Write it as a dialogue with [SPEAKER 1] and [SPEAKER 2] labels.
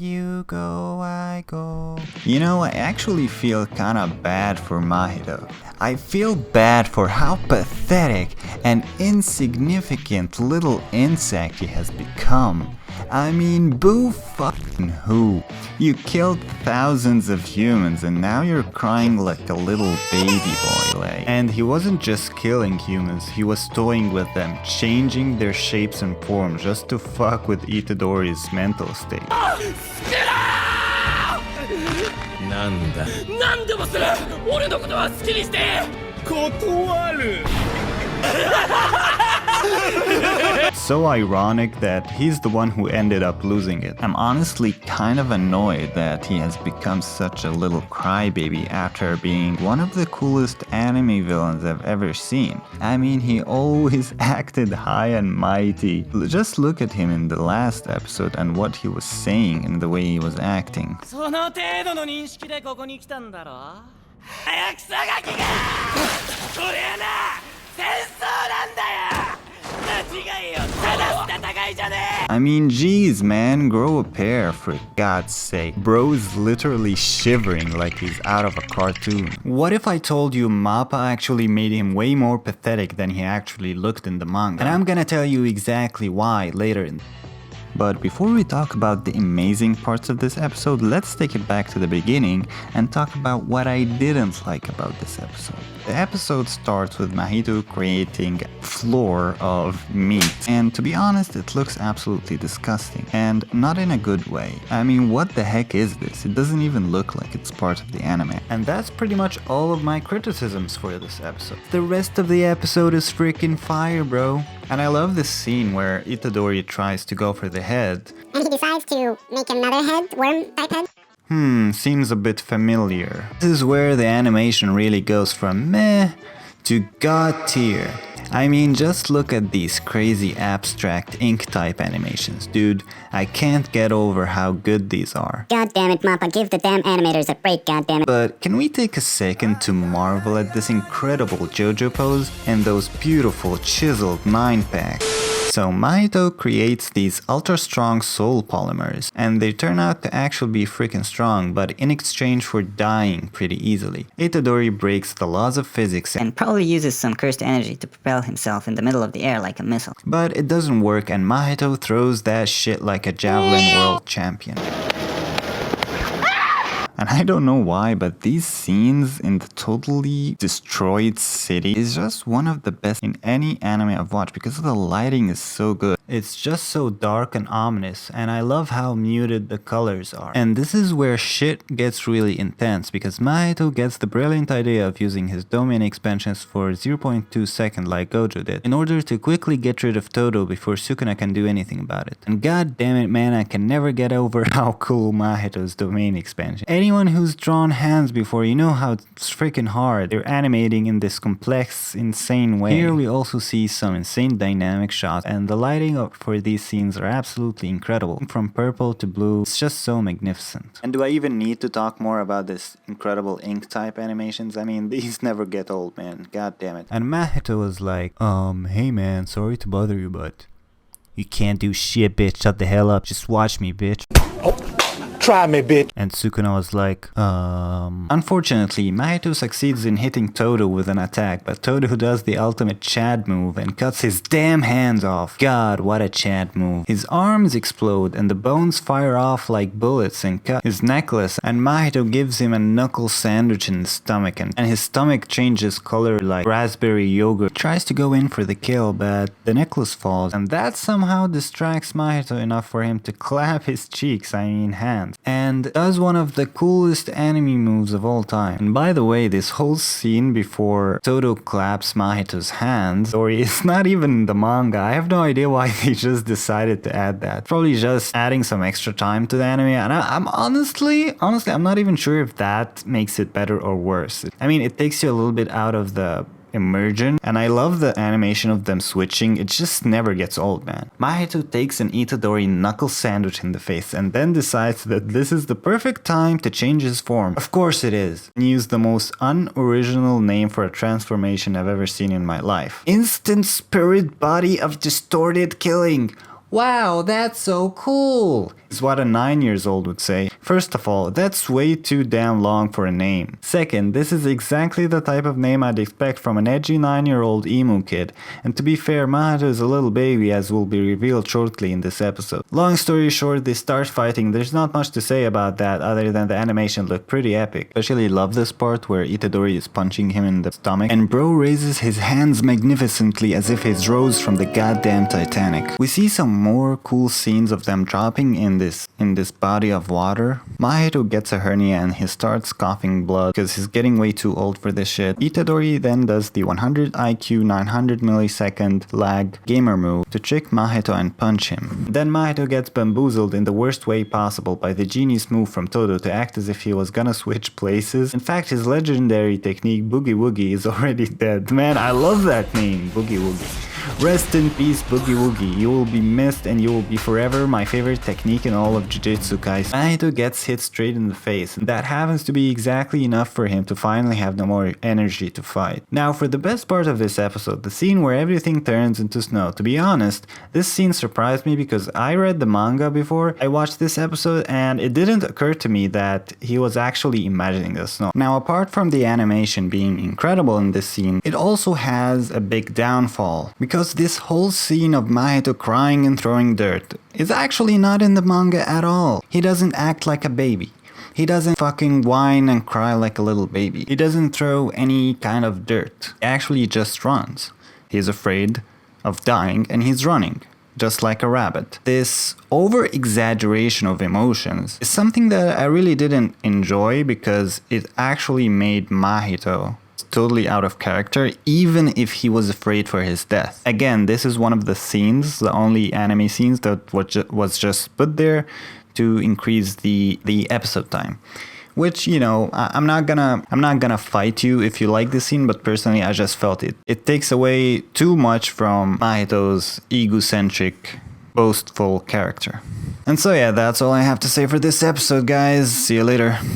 [SPEAKER 1] you go, I go. You know, I actually feel kinda bad for Mahito. I feel bad for how pathetic and insignificant little insect he has become. I mean, boo fucking who? You killed thousands of humans and now you're crying like a little baby boy, like. And he wasn't just killing humans, he was toying with them, changing their shapes and forms just to fuck with Itadori's mental state. So ironic that he's the one who ended up losing it. I'm honestly kind of annoyed that he has become such a little crybaby after being one of the coolest anime villains I've ever seen. I mean, he always acted high and mighty. Just look at him in the last episode and what he was saying and the way he was acting. I mean, geez, man, grow a pair, for God's sake. Bro's literally shivering like he's out of a cartoon. What if I told you Mappa actually made him way more pathetic than he actually looked in the manga? And I'm gonna tell you exactly why later in. But before we talk about the amazing parts of this episode, let's take it back to the beginning and talk about what I didn't like about this episode. The episode starts with Mahito creating a floor of meat, and to be honest, it looks absolutely disgusting, and not in a good way. I mean, what the heck is this? It doesn't even look like it's part of the anime. And that's pretty much all of my criticisms for this episode. The rest of the episode is freaking fire, bro. And I love this scene where Itadori tries to go for the head.
[SPEAKER 2] And he decides to make another head, worm-type head.
[SPEAKER 1] Seems a bit familiar. This is where the animation really goes from meh to god tier. I mean, just look at these crazy abstract ink type animations, dude. I can't get over how good these are.
[SPEAKER 2] God damn it, Mappa, give the damn animators a break, god damn it.
[SPEAKER 1] But can we take a second to marvel at this incredible JoJo pose and those beautiful chiseled 9-packs? So Mahito creates these ultra strong soul polymers, and they turn out to actually be freaking strong, but in exchange for dying pretty easily. Itadori breaks the laws of physics
[SPEAKER 3] and probably uses some cursed energy to propel himself in the middle of the air like a missile.
[SPEAKER 1] But it doesn't work, and Mahito throws that shit like a javelin world champion. And I don't know why, but these scenes in the totally destroyed city is just one of the best in any anime I've watched because the lighting is so good. It's just so dark and ominous, and I love how muted the colors are. And this is where shit gets really intense, because Mahito gets the brilliant idea of using his domain expansions for 0.2 seconds like Gojo did, in order to quickly get rid of Todo before Sukuna can do anything about it. And god damn it, man, I can never get over how cool Mahito's domain expansion. Anyone who's drawn hands before, you know how it's freaking hard they're animating in this complex, insane way. Here we also see some insane dynamic shots, and the lighting for these scenes are absolutely incredible. From purple to blue, it's just so magnificent. And do I even need to talk more about this incredible ink type animations? I mean, these never get old, man. God damn it. And Mahito was like, hey man, sorry to bother you, but you can't do shit, bitch. Shut the hell up. Just watch me, bitch.
[SPEAKER 4] Oh. Try me, bitch.
[SPEAKER 1] And Sukuna was like, Unfortunately, Mahito succeeds in hitting Todo with an attack, but Todo does the ultimate Chad move and cuts his damn hands off. God, what a Chad move. His arms explode and the bones fire off like bullets and cut his necklace, and Mahito gives him a knuckle sandwich in the stomach, and his stomach changes color like raspberry yogurt. He tries to go in for the kill, but the necklace falls, and that somehow distracts Mahito enough for him to clap his cheeks, I mean hands, and does one of the coolest anime moves of all time. And by the way, this whole scene before Todo claps Mahito's hands, or it's not even in the manga. I have no idea why they just decided to add that. Probably just adding some extra time to the anime, and I'm honestly, I'm not even sure if that makes it better or worse. I mean, it takes you a little bit out of the immersion, and I love the animation of them switching. It just never gets old, man. Mahito takes an Itadori knuckle sandwich in the face and then decides that this is the perfect time to change his form. Of course it is. And use the most unoriginal name for a transformation I've ever seen in my life. Instant spirit body of distorted killing. Wow, that's so cool! Is what a 9-year-old would say. First of all, that's way too damn long for a name. Second, this is exactly the type of name I'd expect from an edgy 9-year-old emo kid. And to be fair, Mahito is a little baby, as will be revealed shortly in this episode. Long story short, they start fighting. There's not much to say about that other than the animation looked pretty epic. Especially love this part where Itadori is punching him in the stomach and bro raises his hands magnificently as if he's rose from the goddamn Titanic. We see some more cool scenes of them dropping in this body of water. Mahito gets a hernia and he starts coughing blood because he's getting way too old for this shit. Itadori then does the 100 IQ 900 millisecond lag gamer move to trick Mahito and punch him. Then Mahito gets bamboozled in the worst way possible by the genius move from Todo to act as if he was gonna switch places. In fact, his legendary technique Boogie Woogie is already dead. Man, I love that name, Boogie Woogie. Rest in peace, Boogie Woogie. You will be missed and you will be forever my favorite technique in all of Jujutsu Kaisen. Mahito gets hit straight in the face, and that happens to be exactly enough for him to finally have no more energy to fight. Now for the best part of this episode, the scene where everything turns into snow. To be honest, this scene surprised me because I read the manga before I watched this episode and it didn't occur to me that he was actually imagining the snow. Now apart from the animation being incredible in this scene, it also has a big downfall. Because this whole scene of Mahito crying and throwing dirt is actually not in the manga at all. He doesn't act like a baby. He doesn't fucking whine and cry like a little baby. He doesn't throw any kind of dirt. He actually just runs. He's afraid of dying and he's running, just like a rabbit. This over-exaggeration of emotions is something that I really didn't enjoy because it actually made Mahito totally out of character, even if he was afraid for his death. Again, this is one of the scenes, the only anime scenes that was just put there to increase the episode time. Which, you know, I'm not gonna fight you if you like this scene, but personally I just felt it takes away too much from Mahito's egocentric, boastful character. And so yeah, that's all I have to say for this episode, guys. See you later.